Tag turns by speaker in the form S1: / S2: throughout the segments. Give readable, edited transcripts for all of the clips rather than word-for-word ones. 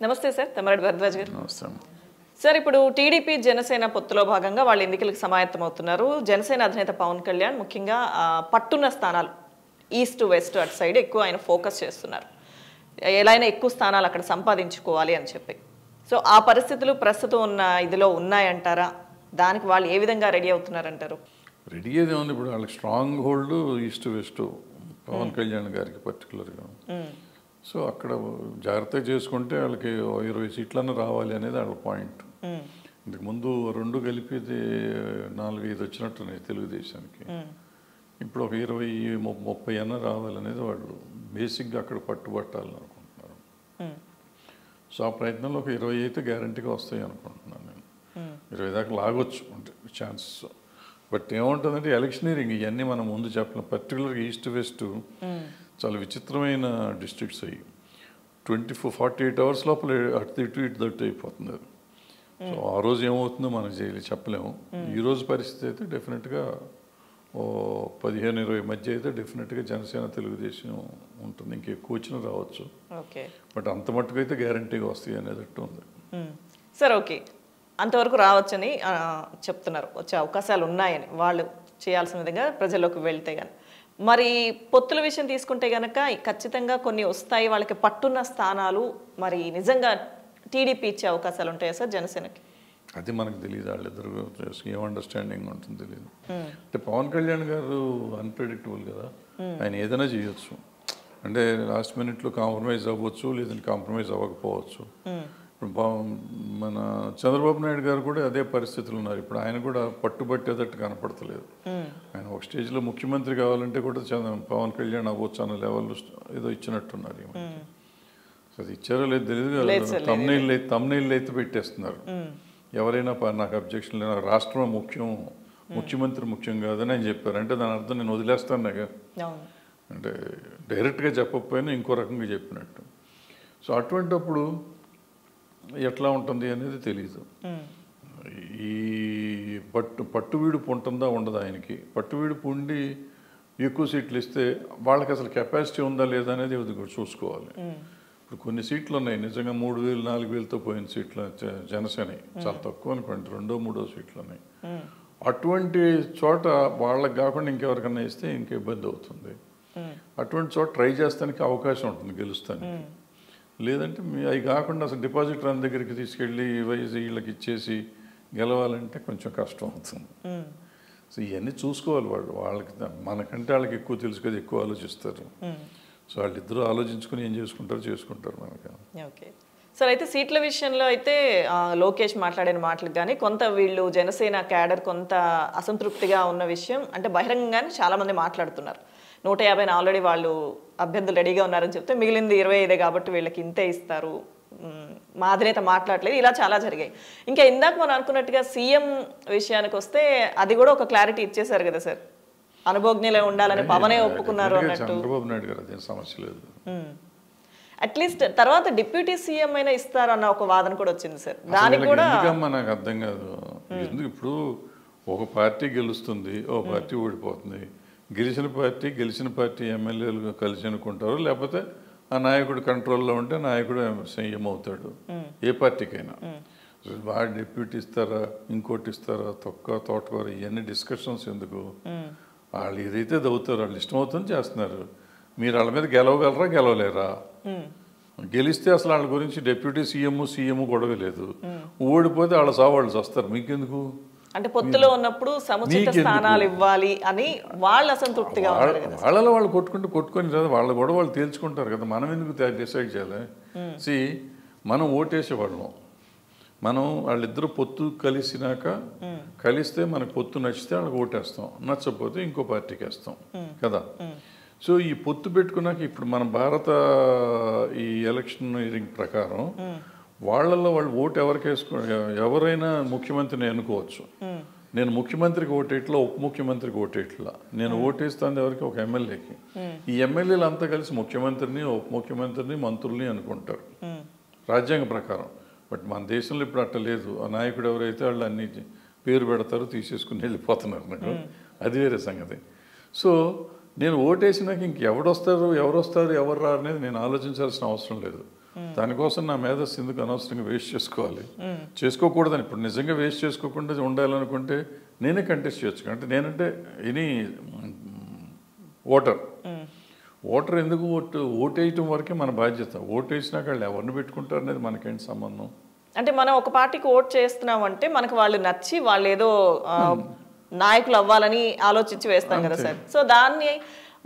S1: నమస్తే సార్, తమరెడ్డి భరద్వాజ్ గారు.
S2: నమస్తే.
S1: సార్, ఇప్పుడు టీడీపీ జనసేన పొత్తులో భాగంగా వాళ్ళు ఎన్నికలకు సమాయత్తమవుతున్నారు. జనసేన అధినేత పవన్ కళ్యాణ్ ముఖ్యంగా పట్టున్న స్థానాలు ఈస్ట్ వెస్ట్ అటు సైడ్ ఎక్కువ ఆయన ఫోకస్ చేస్తున్నారు. ఎలా అయినా ఎక్కువ స్థానాలు అక్కడ సంపాదించుకోవాలి అని చెప్పి. సో ఆ పరిస్థితులు ప్రస్తుతం ఉన్న ఇదిలో ఉన్నాయంటారా? దానికి వాళ్ళు ఏ విధంగా రెడీ అవుతున్నారంటారు?
S2: రెడీ ఏదే ఉంది. ఇప్పుడు వాళ్ళకి strong hold east west Pavan Kalyan గారికి పర్టికులర్గా. సో అక్కడ జాగ్రత్తగా చేసుకుంటే వాళ్ళకి 20 సీట్లన్నా రావాలి అనేది వాళ్ళ పాయింట్. ఇంతకు ముందు 2 కలిపి 4-5 వచ్చినట్టున్నాయి తెలుగుదేశానికి. ఇప్పుడు ఒక 20-30 అన్నా రావాలనేది వాళ్ళు బేసిక్గా అక్కడ పట్టుబట్టాలని అనుకుంటున్నారు. సో ఆ ప్రయత్నంలో ఒక 20 అయితే గ్యారంటీగా వస్తాయి అనుకుంటున్నాను నేను. 20 దాకా లాగొచ్చు అంటే ఛాన్సెస్. బట్ ఏముంటుందంటే ఎలక్షనీరింగ్ ఇవన్నీ మనం ముందు చెప్పలేం. పర్టికులర్గా ఈస్ట్ వెస్ట్ చాలా విచిత్రమైన డిస్ట్రిక్ట్స్ అయ్యి 48 అవర్స్ లోపల అటు ఇటు అయిపోతుంది అది. సో ఆ రోజు ఏమవుతుందో మనం చెప్పలేము. ఈరోజు పరిస్థితి అయితే డెఫినెట్గా 15-20 మధ్య అయితే డెఫినెట్గా జనసేన తెలుగుదేశం ఉంటుంది. ఇంకెక్కువ వచ్చినా రావచ్చు. బట్ అంత మట్టుకు అయితే గ్యారంటీగా వస్తాయి అనేటట్టు ఉంది.
S1: సార్, ఓకే, అంతవరకు రావచ్చని చెప్తున్నారు. వచ్చే అవకాశాలు ఉన్నాయని వాళ్ళు చేయాల్సిన విధంగా ప్రజల్లోకి వెళ్తే కానీ. మరి పొత్తుల విషయం తీసుకుంటే కనుక ఖచ్చితంగా కొన్ని వస్తాయి, వాళ్ళకి పట్టున్న స్థానాలు. మరి నిజంగా టీడీపీ ఇచ్చే అవకాశాలు ఉంటాయా సార్ జనసేనకి?
S2: అది మనకు తెలియదు. వాళ్ళిద్దరు ఏం అండర్స్టాండింగ్ ఉంటుంది తెలియదు. అంటే పవన్ కళ్యాణ్ గారు అన్ప్రెడిక్టబుల్ కదా, ఆయన ఏదైనా చేయొచ్చు. అంటే లాస్ట్ మినిట్లో కాంప్రమైజ్ అవ్వచ్చు, లేదంటే కాంప్రమైజ్ అవ్వకపోవచ్చు. ఇప్పుడు మన చంద్రబాబు నాయుడు గారు కూడా అదే పరిస్థితులు ఉన్నారు. ఇప్పుడు ఆయన కూడా పట్టుబట్టేటట్టు కనపడతలేదు. ఆయన ఒక స్టేజ్లో ముఖ్యమంత్రి కావాలంటే కూడా పవన్ కళ్యాణ్ అవ్వచ్చు అన్న లెవెల్ ఏదో ఇచ్చినట్టున్నారు. అది ఇచ్చారో లేదు తెలియదు. తమ్నైళ్ళు అయితే పెట్టేస్తున్నారు. ఎవరైనా నాకు అబ్జెక్షన్ లేదు, నాకు రాష్ట్రం ముఖ్యం, ముఖ్యమంత్రి ముఖ్యం కాదని ఆయన చెప్పారు. అంటే దాని అర్థం నేను వదిలేస్తాను అంటే డైరెక్ట్గా చెప్పకపోయినా ఇంకో రకంగా చెప్పినట్టు. సో అటువంటిప్పుడు ఎట్లా ఉంటుంది అనేది తెలీదు. ఈ పట్టువీడుపు ఉంటుందా ఉండదా ఆయనకి? పట్టువీడుపు ఉండి ఎక్కువ సీట్లు ఇస్తే వాళ్ళకి అసలు కెపాసిటీ ఉందా లేదా అనేది చూసుకోవాలి. ఇప్పుడు కొన్ని సీట్లు ఉన్నాయి నిజంగా 3,000-4,000తో పోయిన సీట్లు జనసేన చాలా తక్కువ అనుకోండి, 2-3 సీట్లు ఉన్నాయి. అటువంటి చోట వాళ్ళకి కాకుండా ఇంకెవరికన్నా ఇస్తే ఇంక ఇబ్బంది అవుతుంది. అటువంటి చోట ట్రై చేస్తానికి అవకాశం ఉంటుంది గెలుస్తానికి. లేదంటే అవి కాకుండా అసలు డిపాజిట్ రన్ దగ్గరికి తీసుకెళ్ళి వీళ్ళకి ఇచ్చేసి గెలవాలంటే కొంచెం కష్టం అవుతుంది. సో ఇవన్నీ చూసుకోవాలి వాళ్ళకి. మనకంటే వాళ్ళకి ఎక్కువ తెలుసు కదా, ఎక్కువ ఆలోచిస్తారు. సో వాళ్ళిద్దరూ ఆలోచించుకుని ఏం చేసుకుంటారు మనకి.
S1: ఓకే సార్, అయితే సీట్ల విషయంలో అయితే లోకేష్ మాట్లాడిన మాటలకు కానీ కొంత వీళ్ళు జనసేన క్యాడర్ కొంత అసంతృప్తిగా ఉన్న విషయం అంటే బహిరంగంగానే చాలామంది మాట్లాడుతున్నారు. 150 ఆల్రెడీ వాళ్ళు అభ్యర్థులు రెడీగా ఉన్నారని చెప్తే మిగిలింది 25 కాబట్టి వీళ్ళకి ఇంతే ఇస్తారు, మా అధినేత మాట్లాడలేదు, ఇలా చాలా జరిగాయి. ఇంకా ఇందాక మనం అనుకున్నట్టుగా సీఎం విషయానికి వస్తే అది కూడా ఒక క్లారిటీ ఇచ్చేశారు కదా సార్, అనుభవజ్ఞులే ఉండాలని పవనే ఒప్పుకున్నారు అన్నట్టు.
S2: చంద్రబాబు నాయుడు గారు అదేం సమస్య లేదు.
S1: అట్లీస్ట్ తర్వాత డిప్యూటీ సీఎం అయినా ఇస్తారు అన్న ఒక వాదన కూడా వచ్చింది సార్. దానికి కూడా
S2: నాకు అర్థం కాదు. ఎందుకు ఇప్పుడు ఒక పార్టీ గెలుస్తుంది, ఒక పార్టీ ఓడిపోతుంది. గెలిచిన పార్టీ ఎమ్మెల్యేలు కలిసి అనుకుంటారు, లేకపోతే ఆ నాయకుడు కంట్రోల్లో ఉంటే నాయకుడు సీఎం అవుతాడు ఏ పార్టీకైనా. వాడు డిప్యూటీ ఇస్తారా, ఇంకోటి ఇస్తారా, తోటకూర ఇవన్నీ డిస్కషన్స్ ఎందుకు? వాళ్ళు ఏదైతే దవుతారో వాళ్ళు ఇష్టం అవుతుంది చేస్తున్నారు. మీరు వాళ్ళ మీద గెలవగలరా, గెలవలేరా? గెలిస్తే అసలు వాళ్ళ గురించి డిప్యూటీ సీఎం గొడవ లేదు. ఓడిపోతే వాళ్ళ సావాళ్ళు వస్తారు, మీకెందుకు?
S1: అంటే పొత్తులో ఉన్నప్పుడు సముచిత స్థానాలు ఇవ్వాలి అని వాళ్ళు అసంతృప్తిగా
S2: వాళ్ళలో వాళ్ళు కొట్టుకొని కదా, వాళ్ళ గొడవ వాళ్ళు తేల్చుకుంటారు కదా. మనం ఎందుకు డిసైడ్ చేయాలి? మనం ఓటేసేవాళ్ళం. మనం వాళ్ళిద్దరూ పొత్తు కలిస్తే మనకు పొత్తు నచ్చితే వాళ్ళకి ఓటేస్తాం, నచ్చకపోతే ఇంకో పార్టీకి వేస్తాం కదా. సో ఈ పొత్తు పెట్టుకున్నాక ఇప్పుడు మన భారత ఈ ఎలక్షనీరింగ్ ప్రకారం వాళ్ళల్లో వాళ్ళు ఓటు ఎవరికి ఎవరైనా ముఖ్యమంత్రిని ఎన్నుకోవచ్చు. నేను ముఖ్యమంత్రికి ఓటేట్లా, ఉప ముఖ్యమంత్రికి ఓటేట్లా, నేను ఓటేస్తాను ఎవరికి? ఒక ఎమ్మెల్యేకి. ఈ ఎమ్మెల్యేలు అంతా కలిసి ముఖ్యమంత్రిని, ఉప ముఖ్యమంత్రిని, మంత్రుల్ని అనుకుంటారు రాజ్యాంగ ప్రకారం. బట్ మన దేశంలో ఇప్పుడు అట్ట లేదు. ఆ నాయకుడు ఎవరైతే వాళ్ళు అన్ని పేరు పెడతారు, తీసేసుకుని వెళ్ళిపోతున్నారు. నాకు అది వేరే సంగతి. సో నేను ఓటేసినాక ఇంకెవరు వస్తారు ఎవరు రారు అనేది నేను ఆలోచించాల్సిన అవసరం లేదు. దానికోసం నా మేధస్సు ఎందుకు అనవసరంగా వేస్ట్ చేసుకోవాలి, చేసుకోకూడదని. ఇప్పుడు నిజంగా వేస్ట్ చేసుకోకుండా ఉండాలనుకుంటే నేనే కంటెస్ట్ చేయొచ్చు. అంటే నేనంటే ఎనీ ఓటర్ ఎందుకు ఓటేయటం వరకే మన బాధ్యత. ఓటేసినాక వాళ్ళు ఎవరిని పెట్టుకుంటారు అనేది మనకేంటి సంబంధం.
S1: అంటే మనం ఒక పార్టీకి ఓట్ చేస్తున్నాం అంటే మనకు వాళ్ళు నచ్చి వాళ్ళు ఏదో నాయకులు అవ్వాలని ఆలోచించి వేస్తాం కదా సార్. సో దాన్ని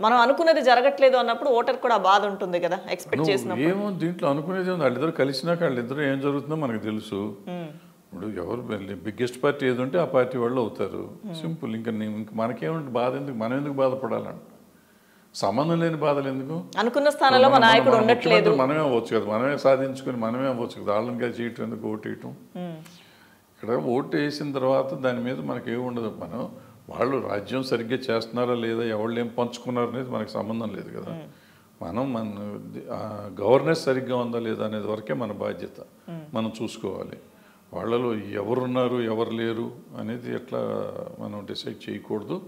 S1: మనం అనుకున్నది జరగట్లేదు అన్నప్పుడు ఓటర్ కూడా బాధ ఉంటుంది కదా, ఎక్స్పెక్ట్ చేసినప్పుడు.
S2: ఏమో దీంట్లో అనుకునేది ఉంది, వాళ్ళిద్దరు కలిసినాక వాళ్ళిద్దరు ఏం జరుగుతుందో మనకు తెలుసు. ఇప్పుడు ఎవరు బిగ్గెస్ట్ పార్టీ ఏది ఉంటే ఆ పార్టీ వాళ్ళు అవుతారు, సింపుల్. ఇంకా మనకేమంటే బాధ ఎందుకు, మనం ఎందుకు బాధపడాలంట, సంబంధం లేని బాధలు ఎందుకు.
S1: అనుకున్న స్థానంలో మన నాయకుడు ఉండట్లేదు,
S2: మనమే అవ్వచ్చు కదా, మనమే సాధించుకుని మనమే అవ్వచ్చు కదా, వాళ్ళని కలిసి చేయటం ఎందుకు, ఓటు వేయటం. ఇక్కడ ఓటు వేసిన తర్వాత దాని మీద మనకి ఏమి ఉండదు. మనం వాళ్ళు రాజ్యం సరిగ్గా చేస్తున్నారా లేదా, ఎవళ్ళు ఏం పంచుకున్నారు అనేది మనకు సంబంధం లేదు కదా. మన గవర్నెన్స్ సరిగ్గా ఉందా లేదా అనేది వరకే మన బాధ్యత, మనం చూసుకోవాలి. వాళ్ళలో ఎవరున్నారు ఎవరు లేరు అనేది ఎట్లా మనం డిసైడ్ చేయకూడదు.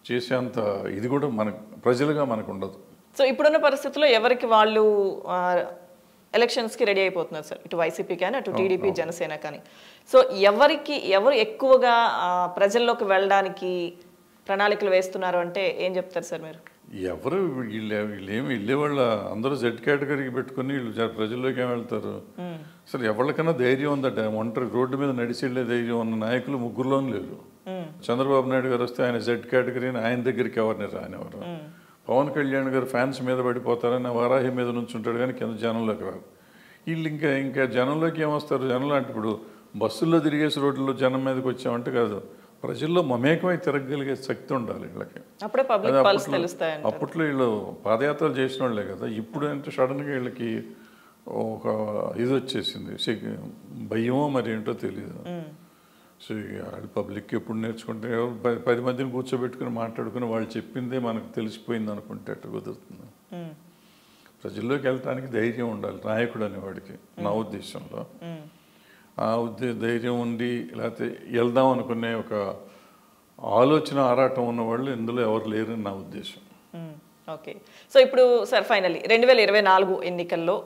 S2: చేసేంత ఇది కూడా మన ప్రజలుగా మనకు ఉండదు.
S1: సో ఇప్పుడున్న పరిస్థితుల్లో ఎవరికి వాళ్ళు ఎలక్షన్స్కి రెడీ అయిపోతున్నారు సార్, ఇటు వైసీపీ కానీ అటు టీడీపీ జనసేన కానీ. సో ఎవరు ఎక్కువగా ప్రజల్లోకి వెళ్ళడానికి ప్రణాళికలు వేస్తున్నారు అంటే ఏం చెప్తారు సార్ మీరు?
S2: ఎవరు వీళ్ళేమి వెళ్ళేవాళ్ళ అందరూ జెడ్ కేటగిరీకి పెట్టుకుని వీళ్ళు ప్రజల్లోకి ఏం వెళ్తారు. అసలు ఎవరికైనా ధైర్యం ఉందట, ఒంటరి రోడ్డు మీద నడిచి వెళ్ళే ధైర్యం ఉన్న నాయకులు ముగ్గురులోనూ లేరు. చంద్రబాబు నాయుడు గారు వస్తే ఆయన జెడ్ కేటగిరీని ఆయన దగ్గరికి ఎవరిని రానివ్వరు. పవన్ కళ్యాణ్ గారు ఫ్యాన్స్ మీద పడిపోతారని వారాహి మీద నుంచి ఉంటాడు కానీ కింద జనంలోకి రారు. వీళ్ళు ఇంకా జనంలోకి ఏమొస్తారు? జనంలో అంటే ఇప్పుడు బస్సుల్లో తిరిగేసి రోడ్లలో జనం మీదకి వచ్చామంటే కాదు, ప్రజల్లో మమేకమై తిరగగలిగే శక్తి ఉండాలి వీళ్ళకి. అప్పట్లో వీళ్ళు పాదయాత్రలు చేసిన వాళ్ళే కదా. ఇప్పుడు అంటే సడన్గా వీళ్ళకి ఒక ఇది వచ్చేసింది, భయమో మరి ఏంటో తెలియదు. సో వాళ్ళు పబ్లిక్ ఎప్పుడు నేర్చుకుంటే 10 మందిని కూర్చోబెట్టుకుని మాట్లాడుకుని వాళ్ళు చెప్పిందే మనకు తెలిసిపోయింది అనుకుంటే అట్టు కుదురుతుంది. ప్రజల్లోకి వెళ్ళటానికి ధైర్యం ఉండాలి నాయకుడు అనేవాడికి, నా ఉద్దేశంలో. ఆ ధైర్యం ఉండి లేకపోతే వెళ్దాం అనుకునే ఒక ఆలోచన ఆరాటం ఉన్నవాళ్ళు ఇందులో ఎవరు లేరని నా ఉద్దేశం.
S1: ఓకే. సో ఇప్పుడు సార్ ఫైనల్లీ 2024 ఎన్నికల్లో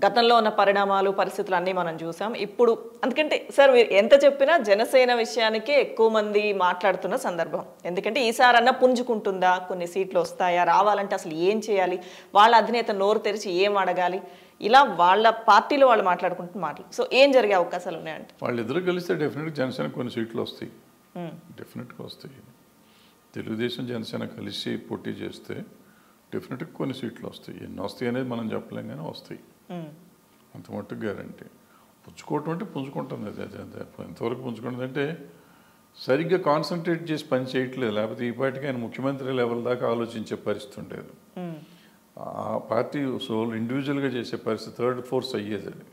S1: గతంలో ఉన్న పరిణామాలు పరిస్థితులు అన్నీ మనం చూసాం. ఇప్పుడు అందుకంటే సార్ మీరు ఎంత చెప్పినా జనసేన విషయానికే ఎక్కువ మంది మాట్లాడుతున్న సందర్భం. ఎందుకంటే ఈసారన్నా పుంజుకుంటుందా, కొన్ని సీట్లు వస్తాయా, రావాలంటే అసలు ఏం చేయాలి, వాళ్ళ అధినేత నోరు తెరిచి ఏం అడగాలి, ఇలా వాళ్ళ పార్టీలో వాళ్ళు మాట్లాడుకుంటున్న మాటలు. సో ఏం జరిగే అవకాశాలు ఉన్నాయంటే?
S2: వాళ్ళిద్దరూ కలిస్తే డెఫినెట్గా జనసేన కొన్ని సీట్లు వస్తాయి, డెఫినెట్గా వస్తాయి. తెలుగుదేశం జనసేన కలిసి పోటీ చేస్తే డెఫినెట్గా కొన్ని సీట్లు వస్తాయి. ఎన్ని వస్తాయి అనేది మనం చెప్పలేం కానీ వస్తాయి, అంత మట్టుకు గ్యారంటీ. పుంజుకోవటం అంటే పుంజుకుంటుంది, ఎంతవరకు పుంజుకుంటుంది అంటే సరిగ్గా కాన్సన్ట్రేట్ చేసి పని చేయట్లేదు. లేకపోతే ఈ పార్టీకి ఆయన ముఖ్యమంత్రి లెవెల్ దాకా ఆలోచించే పరిస్థితి ఉండేది. ఆ పార్టీ సోల్ ఇండివిజువల్గా చేసే పరిస్థితి థర్డ్ ఫోర్స్ అయ్యేది. అది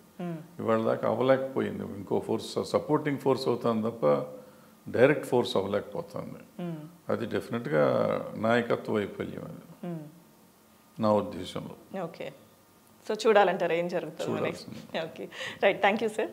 S2: ఇవాళ దాకా అవ్వలేకపోయింది. ఇంకో ఫోర్స్ సపోర్టింగ్ ఫోర్స్ అవుతుంది తప్ప డైరెక్ట్ ఫోర్స్ అవ్వలేకపోతుంది. అది డెఫినెట్గా నాయకత్వ వైఫల్యం అది నా ఉద్దేశంలో.
S1: ఓకే. సో చూడాలంటారా ఏం జరుగుతుంది next? Okay, right. Thank you sir.